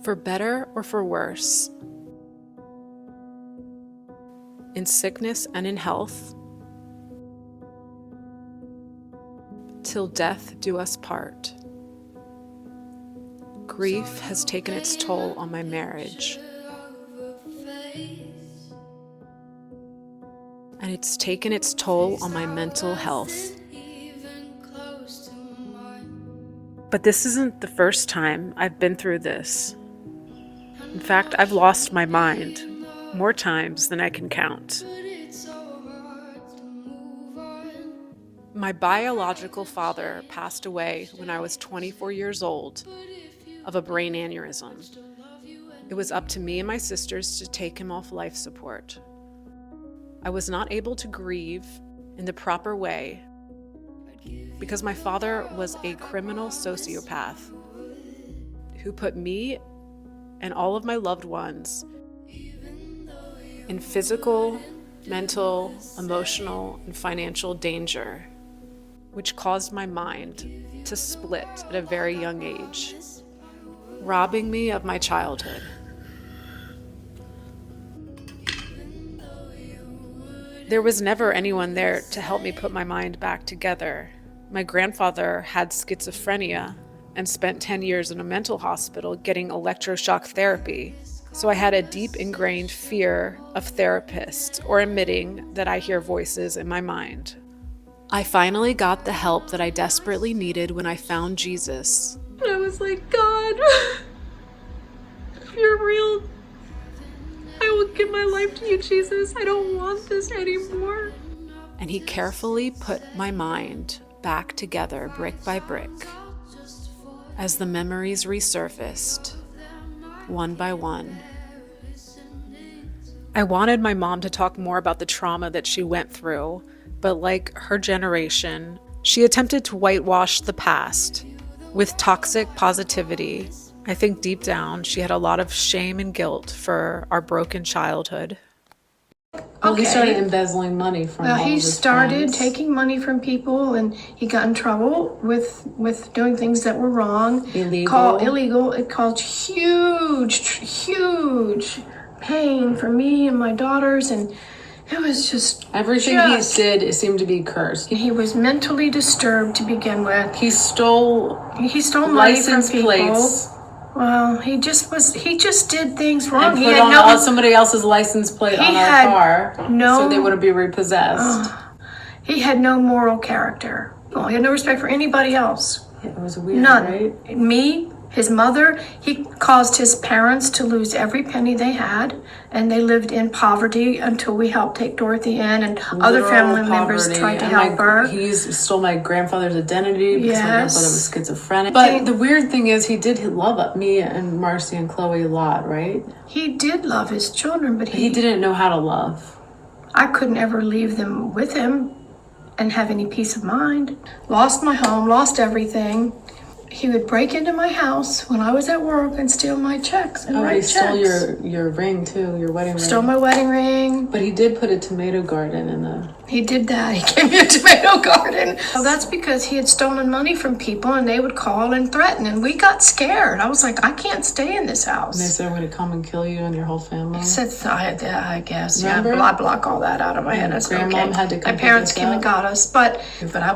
for better or for worse, in sickness and in health, till death do us part. Grief has taken its toll on my marriage, and it's taken its toll on my mental health. But this isn't the first time I've been through this. In fact, I've lost my mind more times than I can count. My biological father passed away when I was 24 years old of a brain aneurysm. It was up to me and my sisters to take him off life support. I was not able to grieve in the proper way because my father was a criminal sociopath who put me and all of my loved ones in physical, mental, emotional, and financial danger, which caused my mind to split at a very young age, robbing me of my childhood. There was never anyone there to help me put my mind back together. My grandfather had schizophrenia and spent 10 years in a mental hospital getting electroshock therapy. So I had a deep ingrained fear of therapists or admitting that I hear voices in my mind. I finally got the help that I desperately needed when I found Jesus. I was like, God, if you're real, I will give my life to you, Jesus. I don't want this anymore. And he carefully put my mind back together brick by brick as the memories resurfaced one by one. I wanted my mom to talk more about the trauma that she went through, but like her generation, she attempted to whitewash the past with toxic positivity. I think deep down, she had a lot of shame and guilt for our broken childhood. Well, he started embezzling money from all of he his started friends. taking money from people, and he got in trouble with doing things that were wrong. Illegal. It caused huge pain for me and my daughters, and it was just everything he did, it seemed to be cursed. He was mentally disturbed to begin with. He stole money from people. Plates. Well, he just did things wrong. And He put had on somebody else's license plate on our car, so they wouldn't be repossessed. He had no moral character. He had no respect for anybody else. It was weird, None. right? Me, his mother, he caused his parents to lose every penny they had, and they lived in poverty until we helped take Dorothy in, and other family members tried to help her. He stole my grandfather's identity because my grandfather was schizophrenic. But the weird thing is, he did love me and Marcy and Chloe a lot, right? He did love his children, but he didn't know how to love. I couldn't ever leave them with him and have any peace of mind. Lost my home, lost everything. He would break into my house when I was at work and steal my checks and write checks. He stole your ring too, your wedding ring. Stole my wedding ring. But he did put a tomato garden in the... He did that. He gave me a tomato garden. Well, that's because he had stolen money from people, and they would call and threaten, and we got scared. I was like, I can't stay in this house. And they said, I'm going to come and kill you and your whole family? He said, I guess. Remember? Yeah, I block all that out of my head. Grandmom had to come. My parents came and got us, but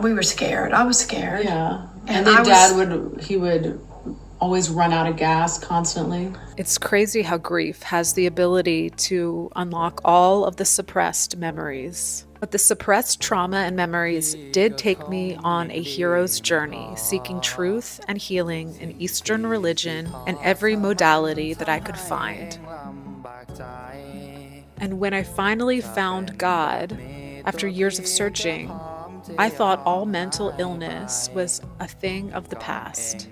we were scared. I was scared. Yeah. And then Dad would always run out of gas constantly. It's crazy how grief has the ability to unlock all of the suppressed memories. But the suppressed trauma and memories did take me on a hero's journey, seeking truth and healing in Eastern religion and every modality that I could find. And when I finally found God, after years of searching, I thought all mental illness was a thing of the past.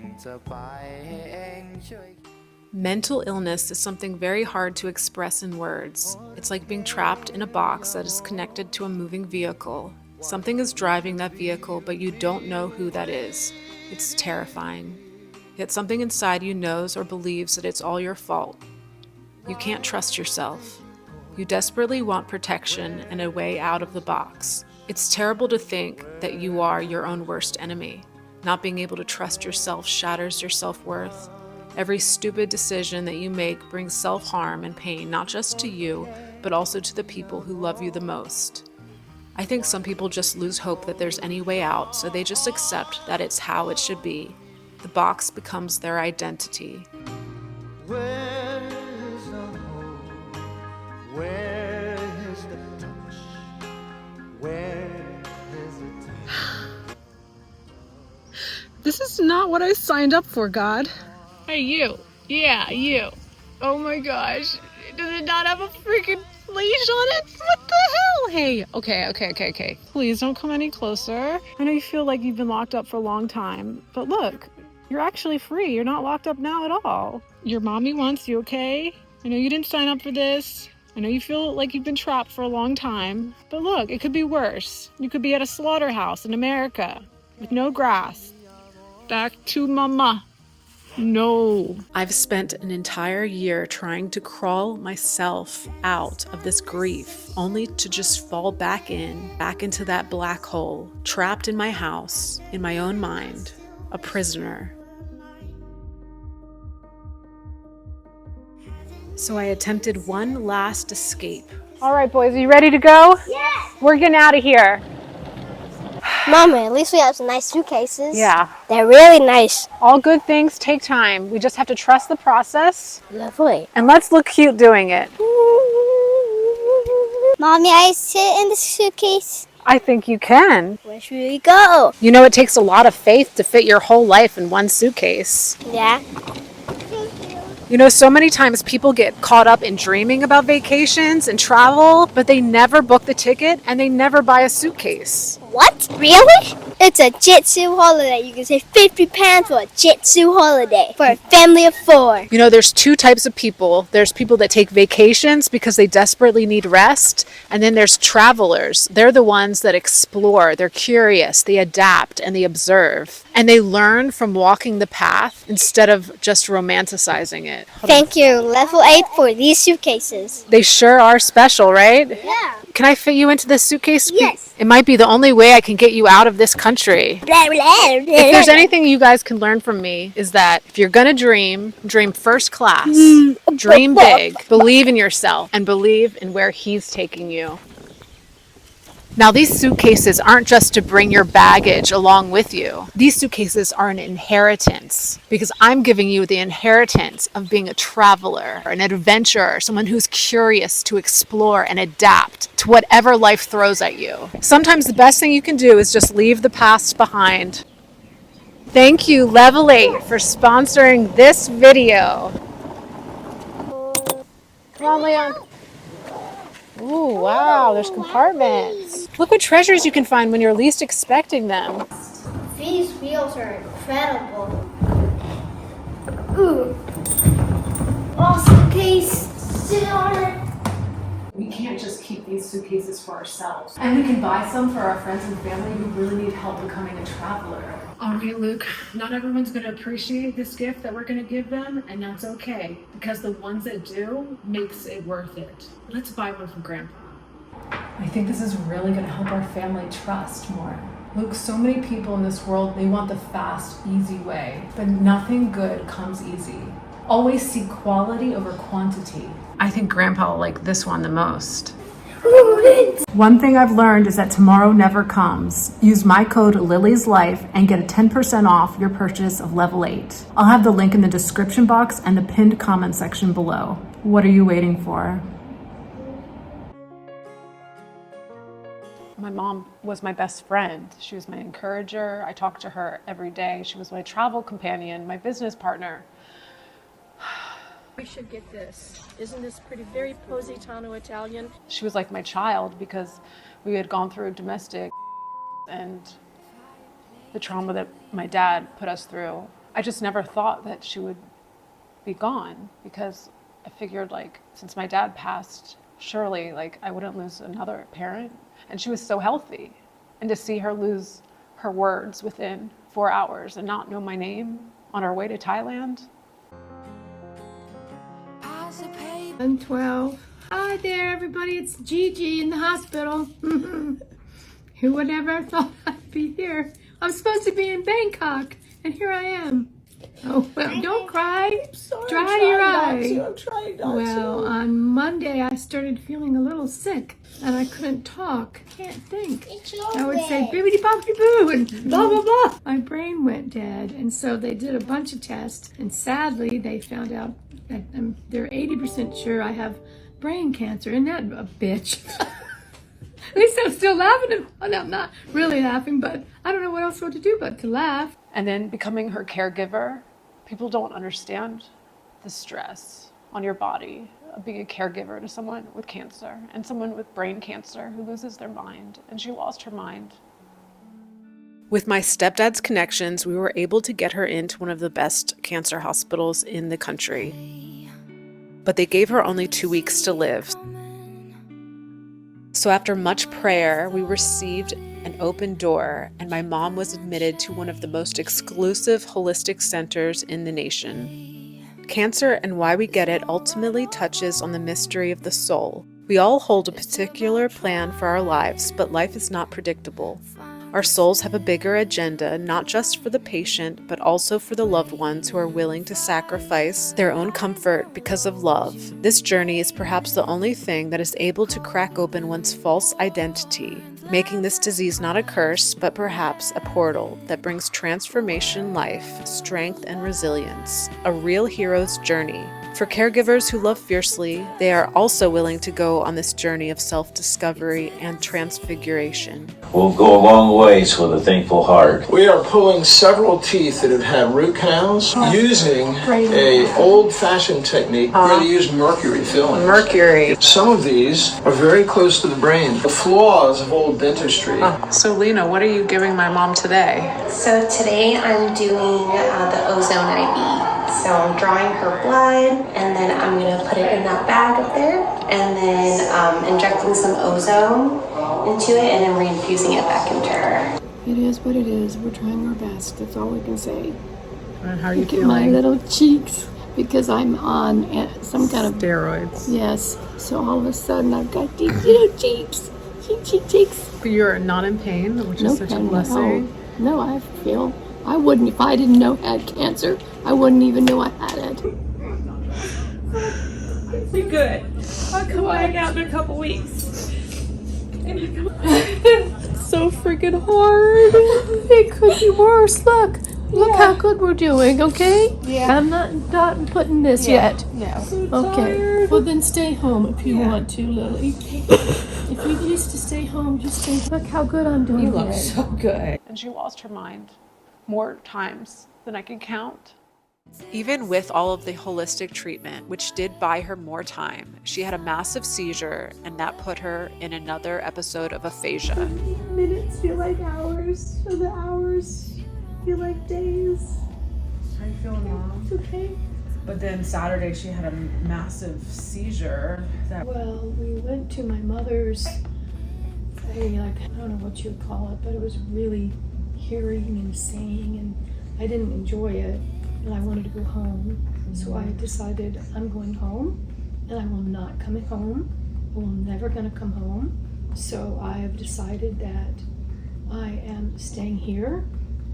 Mental illness is something very hard to express in words. It's like being trapped in a box that is connected to a moving vehicle. Something is driving that vehicle, but you don't know who that is. It's terrifying. Yet something inside you knows or believes that it's all your fault. You can't trust yourself. You desperately want protection and a way out of the box. It's terrible to think that you are your own worst enemy. Not being able to trust yourself shatters your self-worth. Every stupid decision that you make brings self-harm and pain, not just to you, but also to the people who love you the most. I think some people just lose hope that there's any way out, so they just accept that it's how it should be. The box becomes their identity. Where is the hope? Where is the touch? Where is the touch? This is not what I signed up for, God. Hey, you. Yeah, you. Oh my gosh. Does it not have a freaking leash on it? What the hell? Hey, okay. Please don't come any closer. I know you feel like you've been locked up for a long time, but look, you're actually free. You're not locked up now at all. Your mommy wants you, okay? I know you didn't sign up for this. I know you feel like you've been trapped for a long time, but look, it could be worse. You could be at a slaughterhouse in America with no grass. Back to mama. No. I've spent an entire year trying to crawl myself out of this grief, only to just fall back into that black hole, trapped in my house, in my own mind, a prisoner. So I attempted one last escape. All right, boys, are you ready to go? Yes! We're getting out of here. Mama, at least we have some nice suitcases. Yeah. They're really nice. All good things take time. We just have to trust the process. Lovely. And let's look cute doing it. Mommy, I sit in the suitcase. I think you can. Where should we go? You know, it takes a lot of faith to fit your whole life in one suitcase. Yeah. You know, so many times people get caught up in dreaming about vacations and travel, but they never book the ticket and they never buy a suitcase. What? Really? It's a Jitsu holiday. You can save £50 for a Jitsu holiday for a family of 4. You know, there's two types of people. There's people that take vacations because they desperately need rest. And then there's travelers. They're the ones that explore. They're curious. They adapt and they observe. And they learn from walking the path instead of just romanticizing it. Thank you, level 8, for these suitcases. They sure are special, right? Yeah. Can I fit you into this suitcase? Yes. It might be the only way I can get you out of this country. If there's anything you guys can learn from me, is that if you're gonna dream first class, dream big, believe in yourself, and believe in where he's taking you. Now, these suitcases aren't just to bring your baggage along with you. These suitcases are an inheritance, because I'm giving you the inheritance of being a traveler, an adventurer, someone who's curious to explore and adapt to whatever life throws at you. Sometimes the best thing you can do is just leave the past behind. Thank you, Level 8, for sponsoring this video. Come on, Leon. Ooh, wow, there's compartments. Look what treasures you can find when you're least expecting them. These wheels are incredible. Ooh. Awesome case. Sit on it. We can't just keep these suitcases for ourselves. And we can buy some for our friends and family who really need help becoming a traveler. All right, Luke, not everyone's going to appreciate this gift that we're going to give them, and that's okay, because the ones that do makes it worth it. Let's buy one for Grandpa. I think this is really going to help our family trust more. Luke, so many people in this world, they want the fast, easy way, but nothing good comes easy. Always seek quality over quantity. I think Grandpa will like this one the most. One thing I've learned is that tomorrow never comes. Use my code Lily's Life and get a 10% off your purchase of Level 8. I'll have the link in the description box and the pinned comment section below. What are you waiting for? My mom was my best friend. She was my encourager. I talked to her every day. She was my travel companion, my business partner. We should get this. Isn't this pretty, very Positano Italian? She was like my child because we had gone through domestic and the trauma that my dad put us through. I just never thought that she would be gone, because I figured, like, since my dad passed, surely, like, I wouldn't lose another parent. And she was so healthy. And to see her lose her words within 4 hours and not know my name on our way to Thailand. 112. Hi there, everybody. It's Gigi in the hospital. Who would ever thought I'd be here? I'm supposed to be in Bangkok, and here I am. Oh, well, don't cry. Sorry, Dry I'm your trying not eye. to. I'm trying not Well, to. on Monday, I started feeling a little sick, and I couldn't talk. Can't think. I would say bibbidi bobbidi boo and blah blah blah. My brain went dead, and so they did a bunch of tests, and sadly, they found out that they're 80% sure I have brain cancer. Isn't that a bitch? At least I'm still laughing. And I'm not really laughing, but I don't know what else to do but to laugh. And then becoming her caregiver, people don't understand the stress on your body of being a caregiver to someone with cancer and someone with brain cancer who loses their mind. And she lost her mind. With my stepdad's connections, we were able to get her into one of the best cancer hospitals in the country. But they gave her only 2 weeks to live. So after much prayer, we received an open door, and my mom was admitted to one of the most exclusive holistic centers in the nation. Cancer and why we get it ultimately touches on the mystery of the soul. We all hold a particular plan for our lives, but life is not predictable. Our souls have a bigger agenda, not just for the patient, but also for the loved ones who are willing to sacrifice their own comfort because of love. This journey is perhaps the only thing that is able to crack open one's false identity, making this disease not a curse, but perhaps a portal that brings transformation, life, strength, and resilience. A real hero's journey. For caregivers who love fiercely, they are also willing to go on this journey of self-discovery and transfiguration. Will go a long ways with a thankful heart. We are pulling several teeth that have had root canals using a old-fashioned technique where they use mercury fillings. Mercury. Some of these are very close to the brain. The flaws of old dentistry. So Lena, what are you giving my mom today? So today I'm doing the ozone IV. So I'm drawing her blood, and then I'm gonna put it in that bag up there, and then injecting some ozone into it, and then reinfusing it back into her. It is what it is. We're trying our best. That's all we can say. And how are you Look at my little cheeks because I'm on some kind of Steroids. yes. So all of a sudden I've got these little cheeks, cheeks. But you're not in pain, which is such a blessing. No, I feel I wouldn't if I didn't know I had cancer. I wouldn't even know I had it. Be good. I'll come back out in a couple weeks. So freaking hard. It could be worse. Look how good we're doing. Okay. Yeah. I'm not putting this yet. No. Okay. Well then stay home if you want to, Lily. If you used to stay home, just stay. Look how good I'm doing. You look today. so good. And she lost her mind more times than I can count. Even with all of the holistic treatment, which did buy her more time, she had a massive seizure, and that put her in another episode of aphasia. Minutes feel like hours, and the hours feel like days. How you feeling, Mom? It's okay. But then Saturday she had a massive seizure. Well, we went to my mother's, I don't know what you would call it, but it was really hearing and saying, and I didn't enjoy it, and I wanted to go home. So I decided I'm going home, and I will not come home. I'm never going to come home. So I have decided that I am staying here,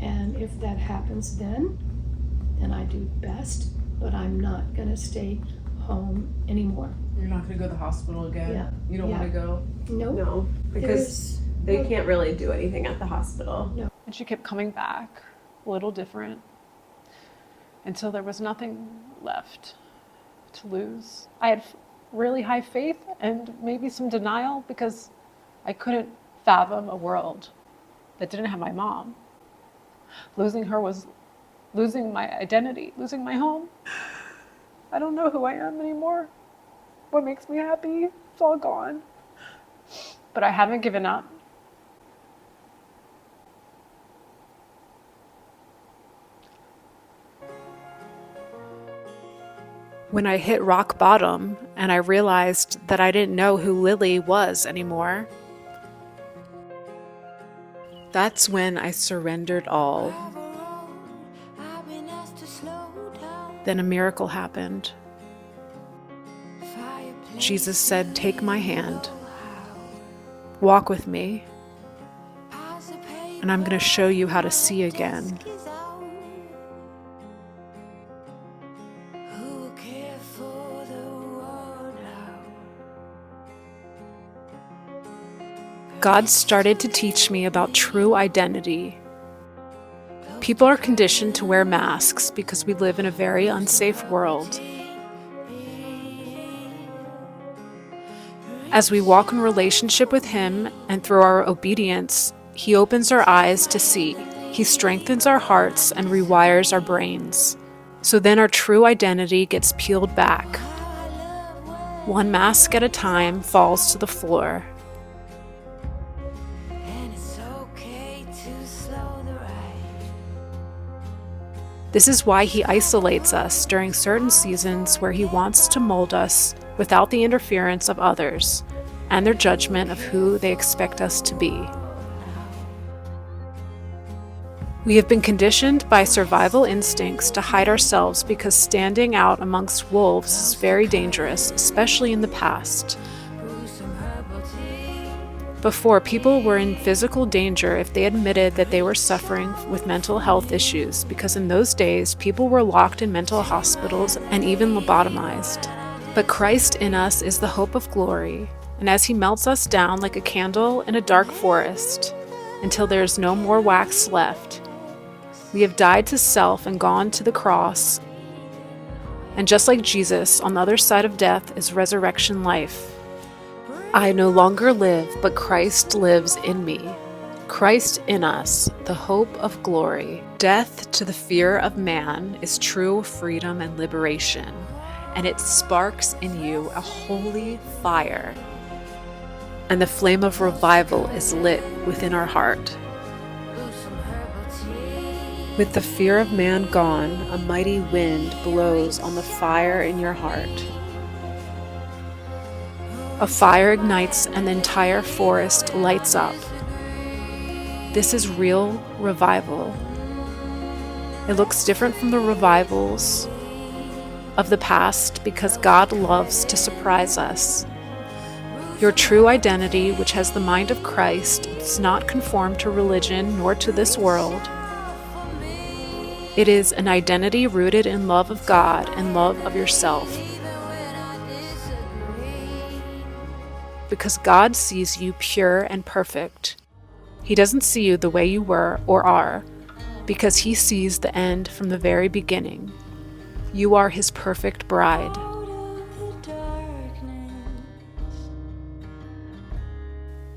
and if that happens then I do best, but I'm not going to stay home anymore. You're not going to go to the hospital again? Yeah. You don't want to go? Nope. No, because they can't really do anything at the hospital. No. And she kept coming back, a little different, until there was nothing left to lose. I had really high faith and maybe some denial because I couldn't fathom a world that didn't have my mom. Losing her was losing my identity, losing my home. I don't know who I am anymore. What makes me happy, it's all gone. But I haven't given up. When I hit rock bottom and I realized that I didn't know who Lily was anymore, that's when I surrendered all. Then a miracle happened. Jesus said, "Take my hand, walk with me, and I'm going to show you how to see again." God started to teach me about true identity. People are conditioned to wear masks because we live in a very unsafe world. As we walk in relationship with Him and through our obedience, He opens our eyes to see. He strengthens our hearts and rewires our brains. So then our true identity gets peeled back. One mask at a time falls to the floor. This is why He isolates us during certain seasons where He wants to mold us without the interference of others and their judgment of who they expect us to be. We have been conditioned by survival instincts to hide ourselves because standing out amongst wolves is very dangerous, especially in the past. Before, people were in physical danger if they admitted that they were suffering with mental health issues, because in those days, people were locked in mental hospitals and even lobotomized. But Christ in us is the hope of glory, and as He melts us down like a candle in a dark forest, until there is no more wax left, we have died to self and gone to the cross. And just like Jesus, on the other side of death is resurrection life. I no longer live, but Christ lives in me. Christ in us, the hope of glory. Death to the fear of man is true freedom and liberation, and it sparks in you a holy fire. And the flame of revival is lit within our heart. With the fear of man gone, a mighty wind blows on the fire in your heart. A fire ignites and the entire forest lights up. This is real revival. It looks different from the revivals of the past because God loves to surprise us. Your true identity, which has the mind of Christ, does not conform to religion nor to this world. It is an identity rooted in love of God and love of yourself. Because God sees you pure and perfect. He doesn't see you the way you were or are, because He sees the end from the very beginning. You are His perfect bride.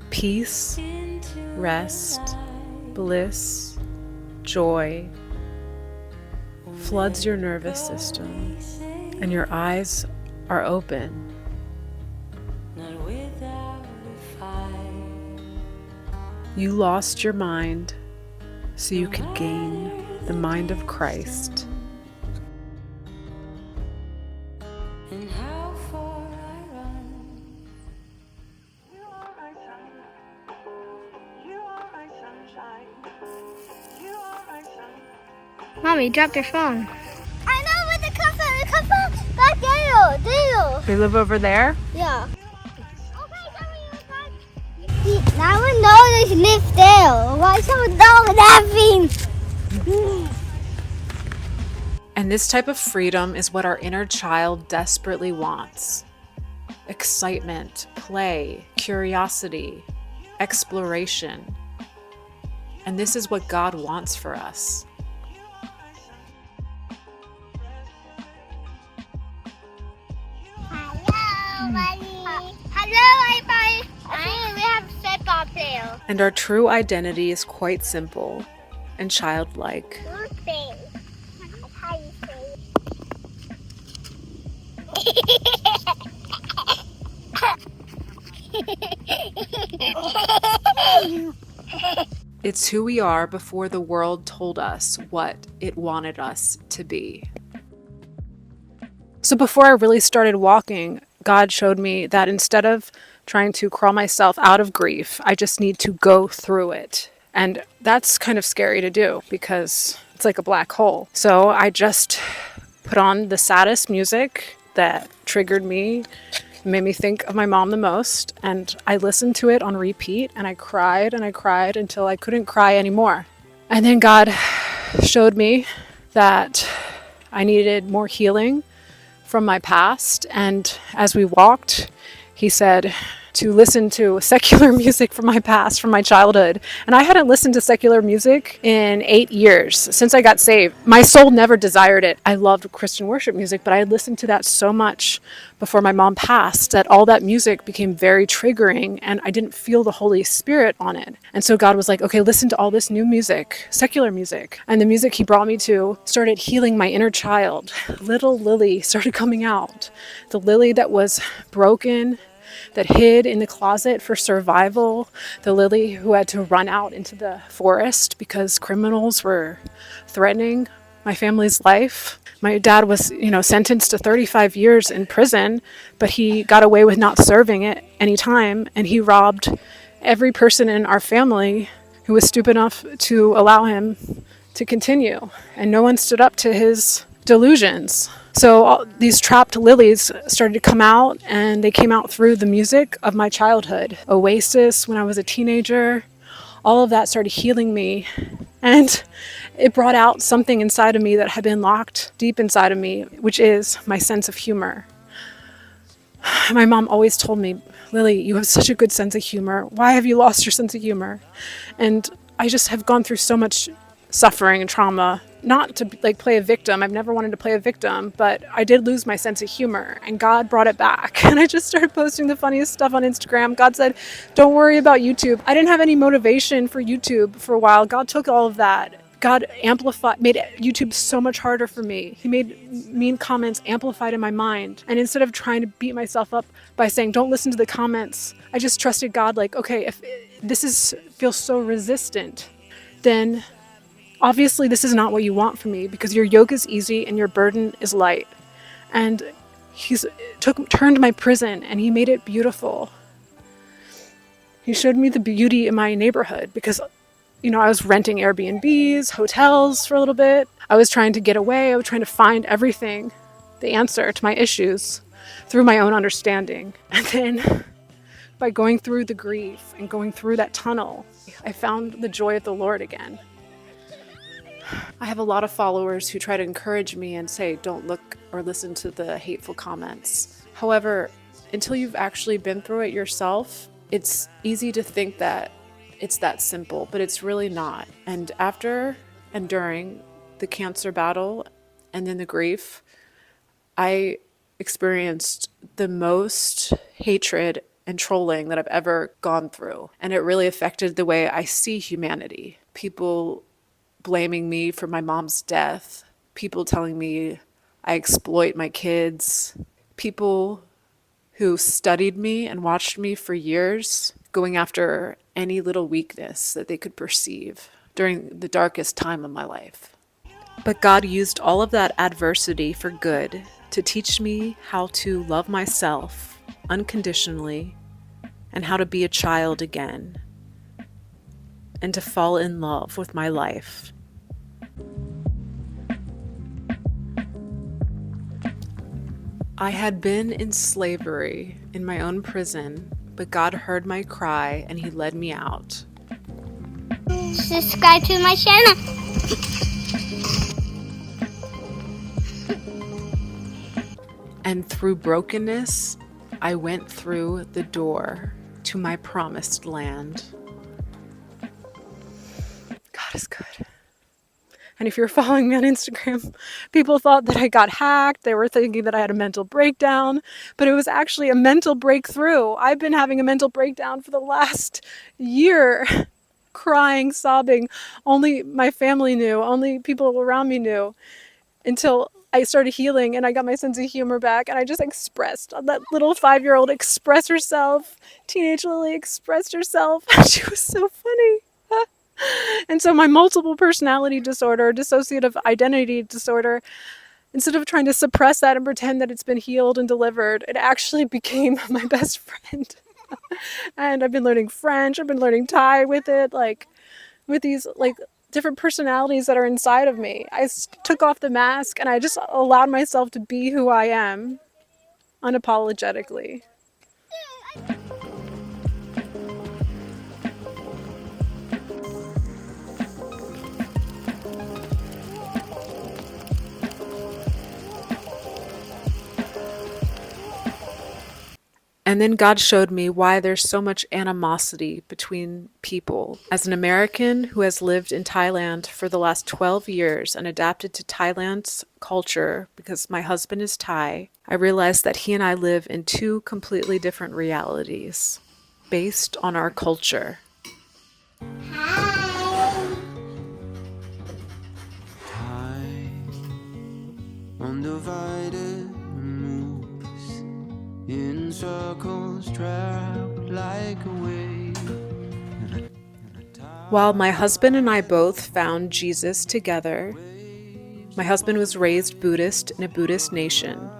Peace, rest, bliss, joy floods your nervous system, and your eyes are open. You lost your mind so you could gain the mind of Christ. Mommy, drop your phone. I know where the come from. It come from back there. They live over there? Yeah. Now we know they live there. Why someone dog laughing? And this type of freedom is what our inner child desperately wants. Excitement, play, curiosity, exploration. And this is what God wants for us. Hello, buddy. Hello, everybody. We have football tail. And our true identity is quite simple and childlike. It's who we are before the world told us what it wanted us to be. So before I really started walking, God showed me that instead of trying to crawl myself out of grief, I just need to go through it. And that's kind of scary to do because it's like a black hole. So I just put on the saddest music that triggered me, made me think of my mom the most, and I listened to it on repeat, and I cried until I couldn't cry anymore. And then God showed me that I needed more healing from my past, and as we walked, He said, to listen to secular music from my past, from my childhood. And I hadn't listened to secular music in 8 years since I got saved. My soul never desired it. I loved Christian worship music, but I had listened to that so much before my mom passed that all that music became very triggering and I didn't feel the Holy Spirit on it. And so God was like, okay, listen to all this new music, secular music. And the music he brought me to started healing my inner child. Little Lily started coming out. The Lily that was broken, that hid in the closet for survival. The Lily who had to run out into the forest because criminals were threatening my family's life. My dad was, sentenced to 35 years in prison, but he got away with not serving it any time, and he robbed every person in our family who was stupid enough to allow him to continue. And no one stood up to his delusions. So all these trapped lilies started to come out, and they came out through the music of my childhood. Oasis, when I was a teenager, all of that started healing me. And it brought out something inside of me that had been locked deep inside of me, which is my sense of humor. My mom always told me, Lily, you have such a good sense of humor. Why have you lost your sense of humor? And I just have gone through so much suffering and trauma, not to play a victim. I've never wanted to play a victim, but I did lose my sense of humor, and God brought it back. And I just started posting the funniest stuff on Instagram. God said, don't worry about YouTube. I didn't have any motivation for YouTube for a while. God took all of that. God made YouTube so much harder for me. He made mean comments amplified in my mind. And instead of trying to beat myself up by saying, don't listen to the comments, I just trusted God, okay, if this feels so resistant, then obviously this is not what you want from me, because your yoke is easy and your burden is light. And he's turned my prison and he made it beautiful. He showed me the beauty in my neighborhood because, I was renting Airbnbs, hotels for a little bit. I was trying to get away. I was trying to find everything, the answer to my issues through my own understanding. And then by going through the grief and going through that tunnel, I found the joy of the Lord again. I have a lot of followers who try to encourage me and say, don't look or listen to the hateful comments. However, until you've actually been through it yourself, it's easy to think that it's that simple, but it's really not. And after and during the cancer battle and then the grief, I experienced the most hatred and trolling that I've ever gone through. And it really affected the way I see humanity. People blaming me for my mom's death, people telling me I exploit my kids, people who studied me and watched me for years, going after any little weakness that they could perceive during the darkest time of my life. But God used all of that adversity for good to teach me how to love myself unconditionally and how to be a child again and to fall in love with my life. I had been in slavery in my own prison, but God heard my cry and he led me out. Subscribe to my channel. And through brokenness, I went through the door to my promised land. God is good. And if you're following me on Instagram, people thought that I got hacked. They were thinking that I had a mental breakdown, but it was actually a mental breakthrough. I've been having a mental breakdown for the last year, crying, sobbing. Only my family knew, only people around me knew, until I started healing and I got my sense of humor back, and I just expressed. That little 5-year-old expressed herself. Teenage Lily expressed herself. She was so funny. And so my multiple personality disorder, dissociative identity disorder, instead of trying to suppress that and pretend that it's been healed and delivered, it actually became my best friend. And I've been learning French, I've been learning Thai with it, with these different personalities that are inside of me. I took off the mask and I just allowed myself to be who I am, unapologetically. And then God showed me why there's so much animosity between people. As an American who has lived in Thailand for the last 12 years and adapted to Thailand's culture because my husband is Thai, I realized that he and I live in two completely different realities based on our culture. Undivided moves in circles, trapped like a wave. While my husband and I both found Jesus together, my husband was raised Buddhist in a Buddhist nation.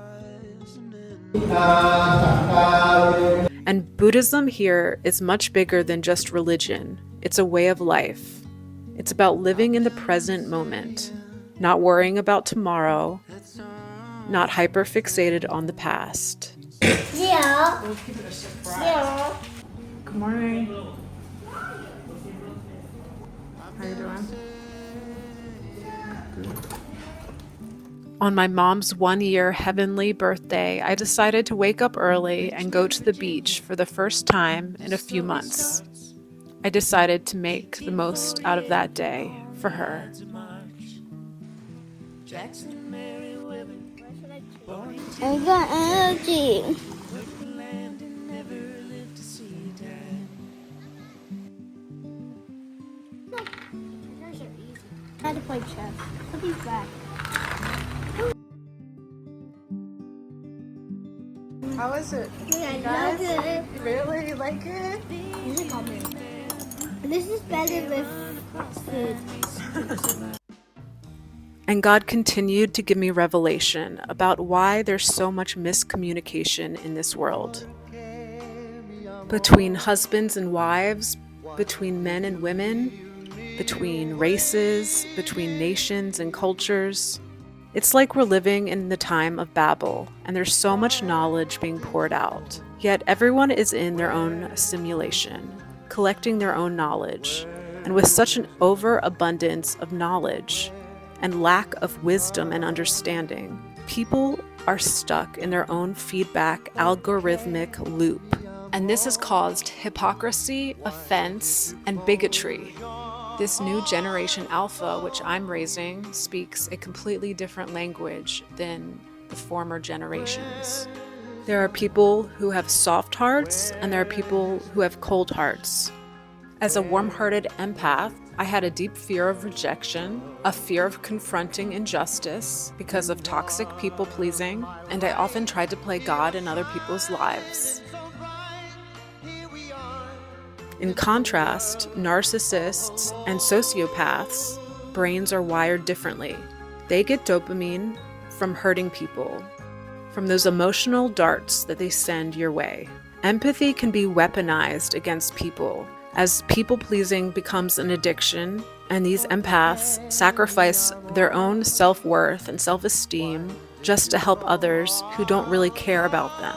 And Buddhism here is much bigger than just religion. It's a way of life. It's about living in the present moment, not worrying about tomorrow, not hyper-fixated on the past. Yeah. We'll keep it a surprise. Yeah. Good morning. How you doing? On my mom's 1-year heavenly birthday, I decided to wake up early and go to the beach for the first time in a few months. I decided to make the most out of that day for her. I got energy. I had to play chess. I'll be back. How is it? Yeah, good. You really like it? This is better with food. And God continued to give me revelation about why there's so much miscommunication in this world. Between husbands and wives, between men and women, between races, between nations and cultures. It's like we're living in the time of Babel, and there's so much knowledge being poured out. Yet everyone is in their own simulation, collecting their own knowledge. And with such an overabundance of knowledge and lack of wisdom and understanding, people are stuck in their own feedback algorithmic loop. And this has caused hypocrisy, offense, and bigotry. This new generation Alpha, which I'm raising, speaks a completely different language than the former generations. There are people who have soft hearts, and there are people who have cold hearts. As a warm-hearted empath, I had a deep fear of rejection, a fear of confronting injustice because of toxic people-pleasing, and I often tried to play God in other people's lives. In contrast, narcissists and sociopaths' brains are wired differently. They get dopamine from hurting people, from those emotional darts that they send your way. Empathy can be weaponized against people as people-pleasing becomes an addiction, and these empaths sacrifice their own self-worth and self-esteem just to help others who don't really care about them.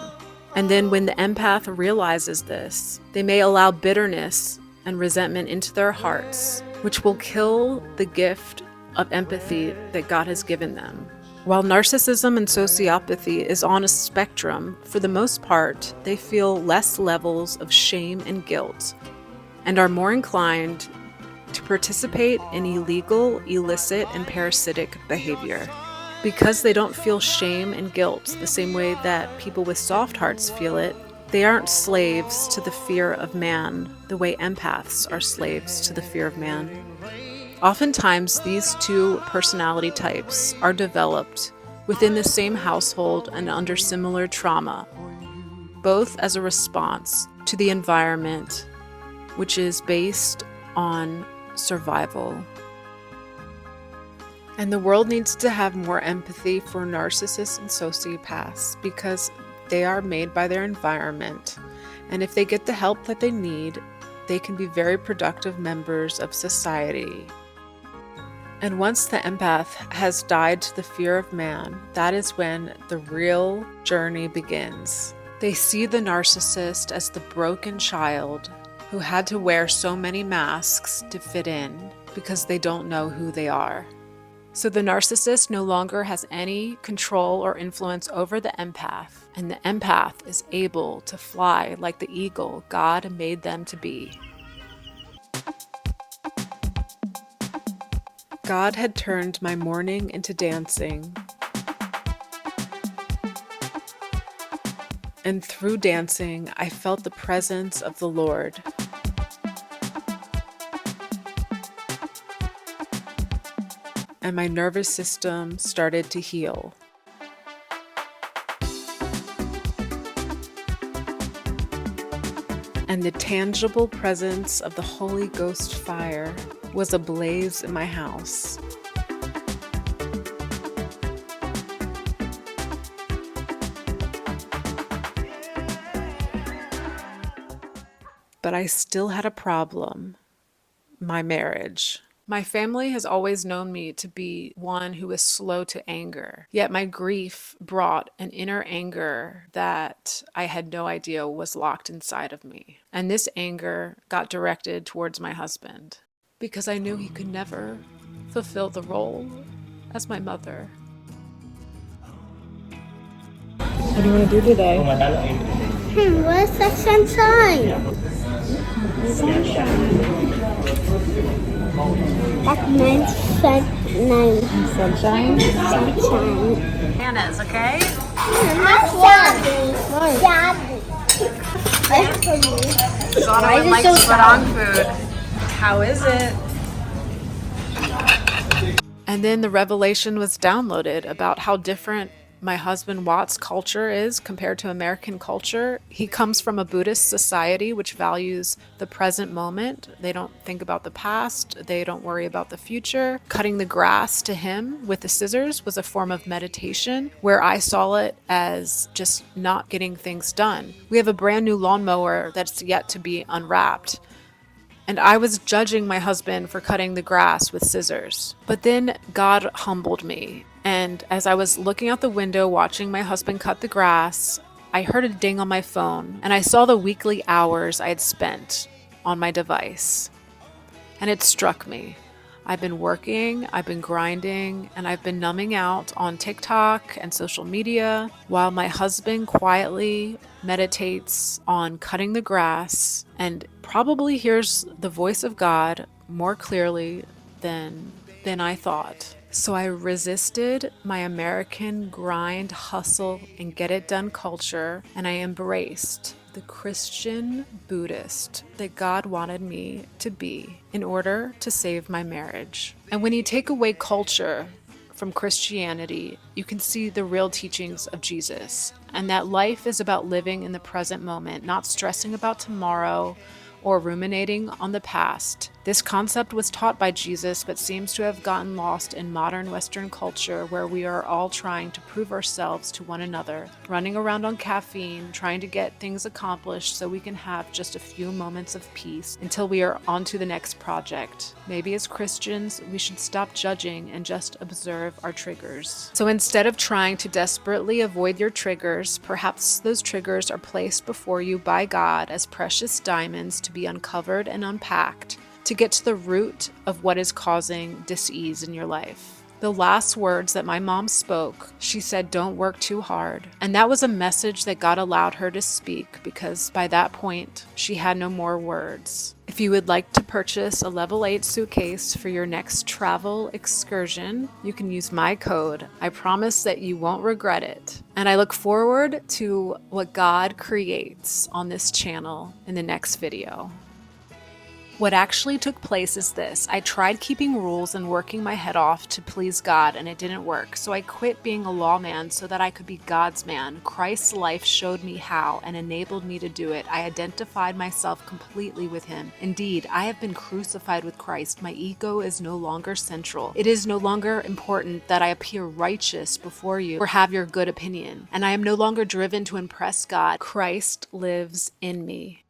And then when the empath realizes this, they may allow bitterness and resentment into their hearts, which will kill the gift of empathy that God has given them. While narcissism and sociopathy is on a spectrum, for the most part, they feel less levels of shame and guilt and are more inclined to participate in illegal, illicit, and parasitic behavior. Because they don't feel shame and guilt the same way that people with soft hearts feel it, they aren't slaves to the fear of man the way empaths are slaves to the fear of man. Oftentimes, these two personality types are developed within the same household and under similar trauma, both as a response to the environment, which is based on survival. And the world needs to have more empathy for narcissists and sociopaths because they are made by their environment. And if they get the help that they need, they can be very productive members of society. And once the empath has died to the fear of man, that is when the real journey begins. They see the narcissist as the broken child who had to wear so many masks to fit in because they don't know who they are. So the narcissist no longer has any control or influence over the empath, and the empath is able to fly like the eagle God made them to be. God had turned my mourning into dancing. And through dancing, I felt the presence of the Lord. And my nervous system started to heal. And the tangible presence of the Holy Ghost fire was ablaze in my house. But I still had a problem: my marriage. My family has always known me to be one who is slow to anger, yet my grief brought an inner anger that I had no idea was locked inside of me. And this anger got directed towards my husband because I knew he could never fulfill the role as my mother. What do you want to do today? Where's the sunshine? That's my sunshine. Sunshine? Sunshine. Bananas, okay? Donna likes strong food. How is it? And then the revelation was downloaded about how different my husband Watt's culture is compared to American culture. He comes from a Buddhist society which values the present moment. They don't think about the past. They don't worry about the future. Cutting the grass to him with the scissors was a form of meditation, where I saw it as just not getting things done. We have a brand new lawnmower that's yet to be unwrapped. And I was judging my husband for cutting the grass with scissors. But then God humbled me. And as I was looking out the window watching my husband cut the grass, I heard a ding on my phone, and I saw the weekly hours I had spent on my device. And it struck me. I've been working, I've been grinding, and I've been numbing out on TikTok and social media while my husband quietly meditates on cutting the grass and probably hears the voice of God more clearly than I thought. So I resisted my American grind, hustle, and get it done culture, and I embraced the Christian Buddhist that God wanted me to be in order to save my marriage. And when you take away culture from Christianity, you can see the real teachings of Jesus, and that life is about living in the present moment, not stressing about tomorrow or ruminating on the past. This concept was taught by Jesus, but seems to have gotten lost in modern Western culture, where we are all trying to prove ourselves to one another, running around on caffeine, trying to get things accomplished so we can have just a few moments of peace until we are on to the next project. Maybe as Christians, we should stop judging and just observe our triggers. So instead of trying to desperately avoid your triggers, perhaps those triggers are placed before you by God as precious diamonds to be uncovered and unpacked, to get to the root of what is causing dis-ease in your life. The last words that my mom spoke, she said, "Don't work too hard." And that was a message that God allowed her to speak, because by that point, she had no more words. If you would like to purchase a level 8 suitcase for your next travel excursion, you can use my code. I promise that you won't regret it. And I look forward to what God creates on this channel in the next video. What actually took place is this: I tried keeping rules and working my head off to please God, and it didn't work. So I quit being a lawman so that I could be God's man. Christ's life showed me how and enabled me to do it. I identified myself completely with him. Indeed, I have been crucified with Christ. My ego is no longer central. It is no longer important that I appear righteous before you or have your good opinion. And I am no longer driven to impress God. Christ lives in me.